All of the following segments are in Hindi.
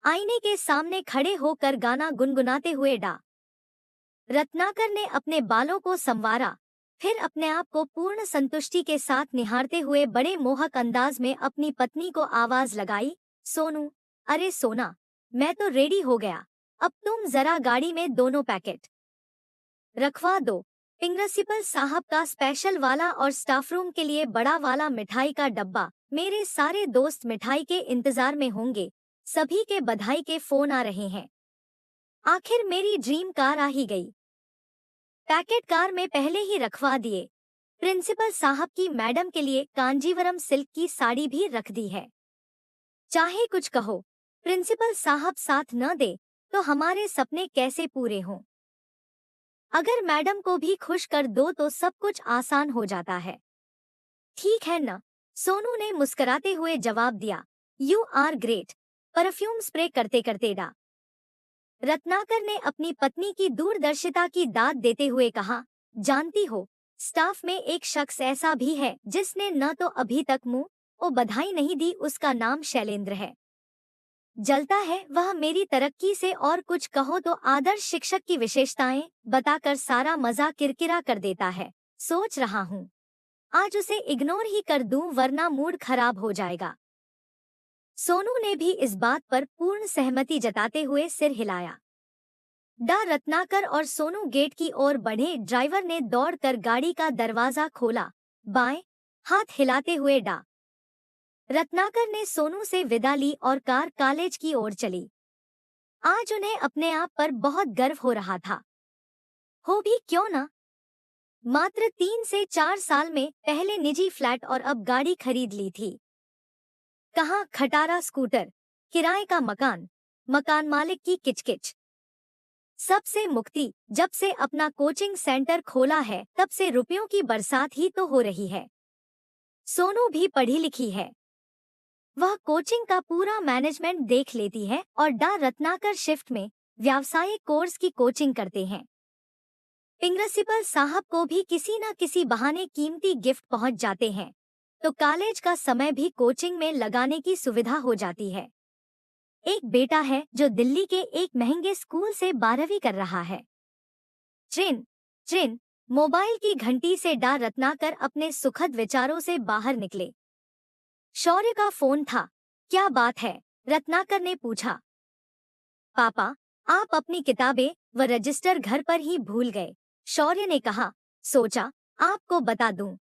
आईने के सामने खड़े होकर गाना गुनगुनाते हुए डा रत्नाकर ने अपने बालों को संवारा, फिर अपने आप को पूर्ण संतुष्टि के साथ निहारते हुए बड़े मोहक अंदाज में अपनी पत्नी को आवाज लगाई, सोनू, अरे सोना, मैं तो रेडी हो गया। अब तुम जरा गाड़ी में दोनों पैकेट रखवा दो। प्रिंसिपल साहब का स्पेशल वाला और स्टाफ रूम के लिए बड़ा वाला मिठाई का डब्बा। मेरे सारे दोस्त मिठाई के इंतजार में होंगे। सभी के बधाई के फोन आ रहे हैं। आखिर मेरी ड्रीम कार आ ही गई। पैकेट कार में पहले ही रखवा दिए। प्रिंसिपल साहब की मैडम के लिए कांजीवरम सिल्क की साड़ी भी रख दी है। चाहे कुछ कहो, प्रिंसिपल साहब साथ न दे तो हमारे सपने कैसे पूरे हों। अगर मैडम को भी खुश कर दो तो सब कुछ आसान हो जाता है। ठीक है न, सोनू ने मुस्कुराते हुए जवाब दिया। You are great. Perfume spray करते करते डा रत्नाकर ने अपनी पत्नी की दूरदर्शिता की दाद देते हुए कहा, जानती हो, स्टाफ में एक शख्स ऐसा भी है जिसने न तो अभी तक मुंह और बधाई नहीं दी। उसका नाम शैलेंद्र है। जलता है वह मेरी तरक्की से, और कुछ कहो तो आदर्श शिक्षक की विशेषताएं बताकर सारा मजा किरकिरा कर देता है। सोच रहा हूँ आज उसे इग्नोर ही कर दूं वरना मूड खराब हो जाएगा। सोनू ने भी इस बात पर पूर्ण सहमति जताते हुए सिर हिलाया। डा रत्नाकर और सोनू गेट की ओर बढ़े। ड्राइवर ने दौड़कर गाड़ी का दरवाजा खोला। बाएं हाथ हिलाते हुए डा रत्नाकर ने सोनू से विदा ली और कार कॉलेज की ओर चली। आज उन्हें अपने आप पर बहुत गर्व हो रहा था। हो भी क्यों ना। मात्र 3 से 4 साल में पहले निजी फ्लैट और अब गाड़ी खरीद ली थी। कहाँ खटारा स्कूटर, किराए का मकान, मकान मालिक की किचकिच, सबसे मुक्ति। जब से अपना कोचिंग सेंटर खोला है तब से रुपयों की बरसात ही तो हो रही है। सोनू भी पढ़ी लिखी है। वह कोचिंग का पूरा मैनेजमेंट देख लेती है और डा रत्नाकर शिफ्ट में व्यावसायिक कोर्स की कोचिंग करते हैं। प्रिंसिपल साहब को भी किसी न किसी बहाने कीमती गिफ्ट पहुंच जाते हैं, तो कॉलेज का समय भी कोचिंग में लगाने की सुविधा हो जाती है। एक बेटा है जो दिल्ली के एक महंगे स्कूल से 12वीं कर रहा है। ट्रेन ट्रेन मोबाइल की घंटी से डा रत्नाकर अपने सुखद विचारों से बाहर निकले। शौर्य का फोन था। क्या बात है? रत्नाकर ने पूछा। पापा, आप अपनी किताबें व रजिस्टर घर पर ही भूल गए। शौर्य ने कहा, सोचा आपको बता दूं।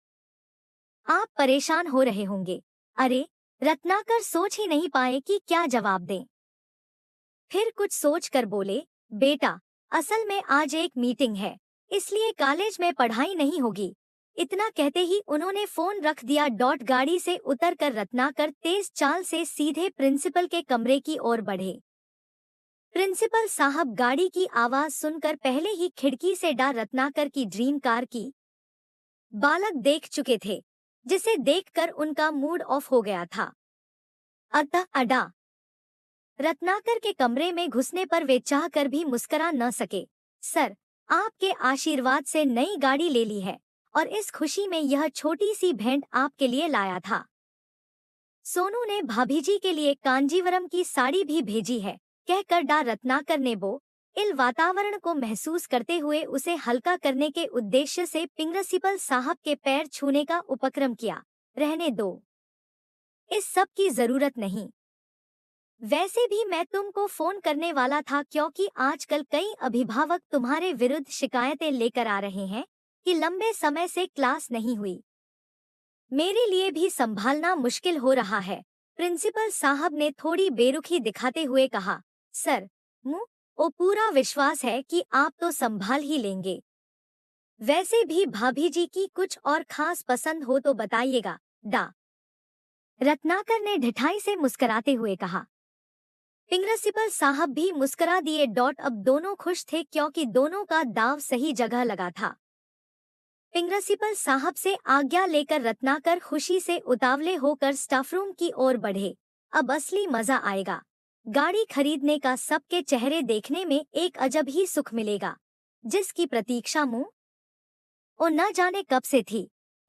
आप परेशान हो रहे होंगे। अरे, रत्नाकर सोच ही नहीं पाए कि क्या जवाब दें। फिर कुछ सोच कर बोले, बेटा, असल में आज एक मीटिंग है, इसलिए कॉलेज में पढ़ाई नहीं होगी। इतना कहते ही उन्होंने फोन रख दिया। गाड़ी से उतरकर रत्नाकर तेज चाल से सीधे प्रिंसिपल के कमरे की ओर बढ़े। प्रिंसिपल साहब गाड़ी की आवाज सुनकर पहले ही खिड़की से डा रत्नाकर की ड्रीम कार की बालक देख चुके थे, जिसे देखकर उनका मूड ऑफ हो गया था। अतः अडा रत्नाकर के कमरे में घुसने पर वे चाहकर भी मुस्कुरा न सके। सर, आपके आशीर्वाद से नई गाड़ी ले ली है और इस खुशी में यह छोटी सी भेंट आपके लिए लाया था। सोनू ने भाभी जी के लिए कांजीवरम की साड़ी भी भेजी है, कहकर डा रत्नाकर ने इल वातावरण को महसूस करते हुए उसे हल्का करने के उद्देश्य से प्रिंसिपल साहब के पैर छूने का उपक्रम किया। रहने दो, इस सब की जरूरत नहीं। वैसे भी मैं तुमको फोन करने वाला था क्योंकि आजकल कई अभिभावक तुम्हारे विरुद्ध शिकायतें लेकर आ रहे हैं कि लंबे समय से क्लास नहीं हुई। मेरे लिए भी संभालना मुश्किल हो रहा है। प्रिंसिपल साहब ने थोड़ी बेरुखी दिखाते हुए कहा। सर, मुझे पूरा विश्वास है कि आप तो संभाल ही लेंगे। वैसे भी भाभी जी की कुछ और खास पसंद हो तो बताइएगा। डा रत्नाकर ने ढिठाई से मुस्कुराते हुए कहा। प्रिंसिपल साहब भी मुस्कुरा दिए। अब दोनों खुश थे क्योंकि दोनों का दाव सही जगह लगा था। प्रिंसिपल साहब से आज्ञा लेकर रत्नाकर खुशी से उतावले होकर स्टाफ रूम की ओर बढ़े। अब असली मजा आएगा। गाड़ी खरीदने का सबके चेहरे देखने में एक अजब ही सुख मिलेगा, जिसकी प्रतीक्षा मुंह और न जाने कब से थी।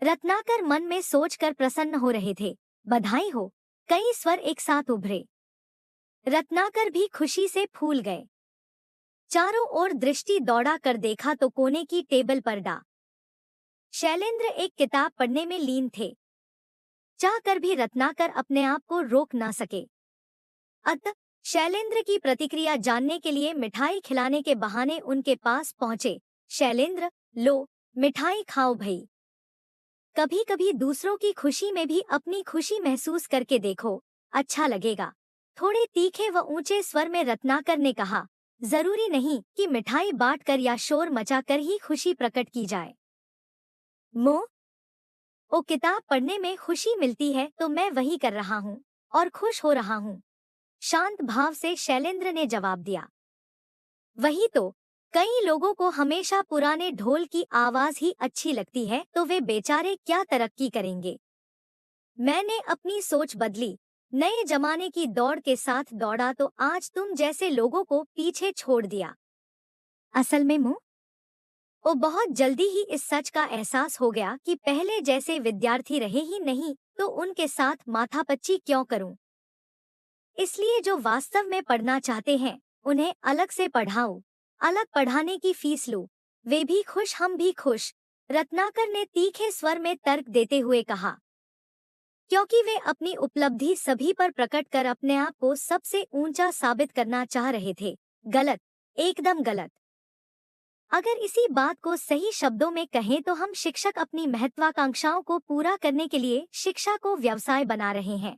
रत्नाकर मन में सोचकर प्रसन्न हो रहे थे। बधाई हो, कई स्वर एक साथ उभरे। रत्नाकर भी खुशी से फूल गए। चारों ओर दृष्टि दौड़ा कर देखा तो कोने की टेबल पर डा शैलेंद्र एक किताब पढ़ने में लीन थे। चाह कर भी रत्नाकर अपने आप को रोक ना सके। अतः शैलेंद्र की प्रतिक्रिया जानने के लिए मिठाई खिलाने के बहाने उनके पास पहुंचे। शैलेंद्र, लो, मिठाई खाओ भई। कभी कभी दूसरों की खुशी में भी अपनी खुशी महसूस करके देखो, अच्छा लगेगा। थोड़े तीखे व ऊंचे स्वर में रत्नाकर ने कहा, जरूरी नहीं कि मिठाई बांटकर या शोर मचाकर ही खुशी प्रकट की जाए। मोह ओ किताब पढ़ने में खुशी मिलती है तो मैं वही कर रहा हूँ और खुश हो रहा हूँ, शांत भाव से शैलेंद्र ने जवाब दिया। वही तो, कई लोगों को हमेशा पुराने ढोल की आवाज ही अच्छी लगती है तो वे बेचारे क्या तरक्की करेंगे। मैंने अपनी सोच बदली, नए जमाने की दौड़ के साथ दौड़ा तो आज तुम जैसे लोगों को पीछे छोड़ दिया। असल में मुँह ओ बहुत जल्दी ही इस सच का एहसास हो गया कि पहले जैसे विद्यार्थी रहे ही नहीं तो उनके साथ माथापच्ची क्यों करूं। इसलिए जो वास्तव में पढ़ना चाहते हैं उन्हें अलग से पढ़ाऊं, अलग पढ़ाने की फीस लूं। वे भी खुश, हम भी खुश, रत्नाकर ने तीखे स्वर में तर्क देते हुए कहा। क्योंकि वे अपनी उपलब्धि सभी पर प्रकट कर अपने आप को सबसे ऊंचा साबित करना चाह रहे थे। गलत, एकदम गलत। अगर इसी बात को सही शब्दों में कहें तो हम शिक्षक अपनी महत्वाकांक्षाओं को पूरा करने के लिए शिक्षा को व्यवसाय बना रहे हैं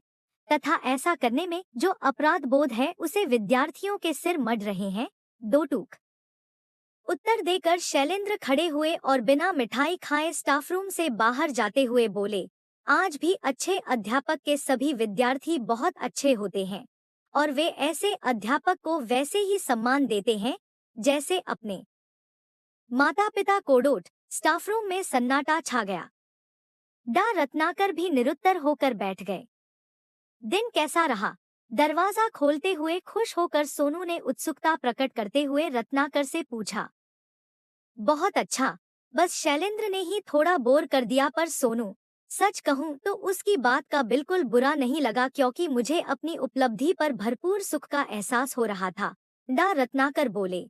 तथा ऐसा करने में जो अपराध बोध है उसे विद्यार्थियों के सिर मढ़ रहे हैं। दो टूक उत्तर देकर शैलेंद्र खड़े हुए और बिना मिठाई खाए स्टाफ रूम से बाहर जाते हुए बोले, आज भी अच्छे अध्यापक के सभी विद्यार्थी बहुत अच्छे होते हैं और वे ऐसे अध्यापक को वैसे ही सम्मान देते हैं जैसे अपने माता पिता कोडोट। स्टाफ रूम में सन्नाटा छा गया। डा रत्नाकर भी निरुत्तर होकर बैठ गए। दिन कैसा रहा? दरवाजा खोलते हुए खुश होकर सोनू ने उत्सुकता प्रकट करते हुए रत्नाकर से पूछा। बहुत अच्छा, बस शैलेंद्र ने ही थोड़ा बोर कर दिया, पर सोनू, सच कहूँ तो उसकी बात का बिल्कुल बुरा नहीं लगा क्योंकि मुझे अपनी उपलब्धि पर भरपूर सुख का एहसास हो रहा था। डा रत्नाकर बोले।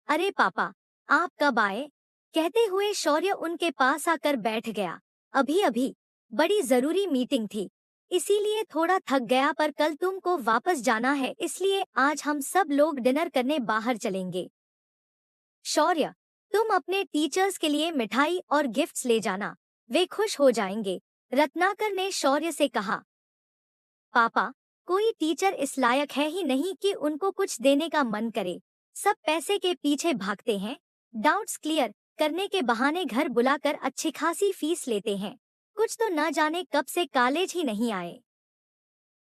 अरे पापा, आप कब आए? कहते हुए शौर्य उनके पास आकर बैठ गया। अभी अभी, बड़ी जरूरी मीटिंग थी, इसीलिए थोड़ा थक गया, पर कल तुमको वापस जाना है इसलिए आज हम सब लोग डिनर करने बाहर चलेंगे। शौर्य, तुम अपने टीचर्स के लिए मिठाई और गिफ्ट्स ले जाना, वे खुश हो जाएंगे, रत्नाकर ने शौर्य से कहा। पापा, कोई टीचर इस लायक है ही नहीं कि उनको कुछ देने का मन करे, सब पैसे के पीछे भागते हैं। डाउट्स क्लियर करने के बहाने घर बुलाकर अच्छी खासी फीस लेते हैं, कुछ तो न जाने कब से कॉलेज ही नहीं आए।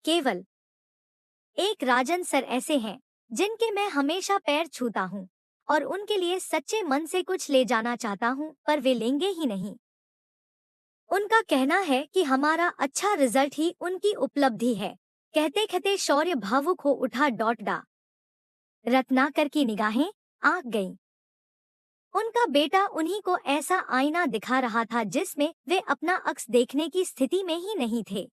केवल एक राजन सर ऐसे हैं जिनके मैं हमेशा पैर छूता हूँ और उनके लिए सच्चे मन से कुछ ले जाना चाहता हूँ, पर वे लेंगे ही नहीं। उनका कहना है कि हमारा अच्छा रिजल्ट ही उनकी उपलब्धि है। कहते कहते शौर्य भावुक हो उठा। डा रत्नाकर की निगाहें आग गईं। उनका बेटा उन्हीं को ऐसा आईना दिखा रहा था जिसमें वे अपना अक्स देखने की स्थिति में ही नहीं थे।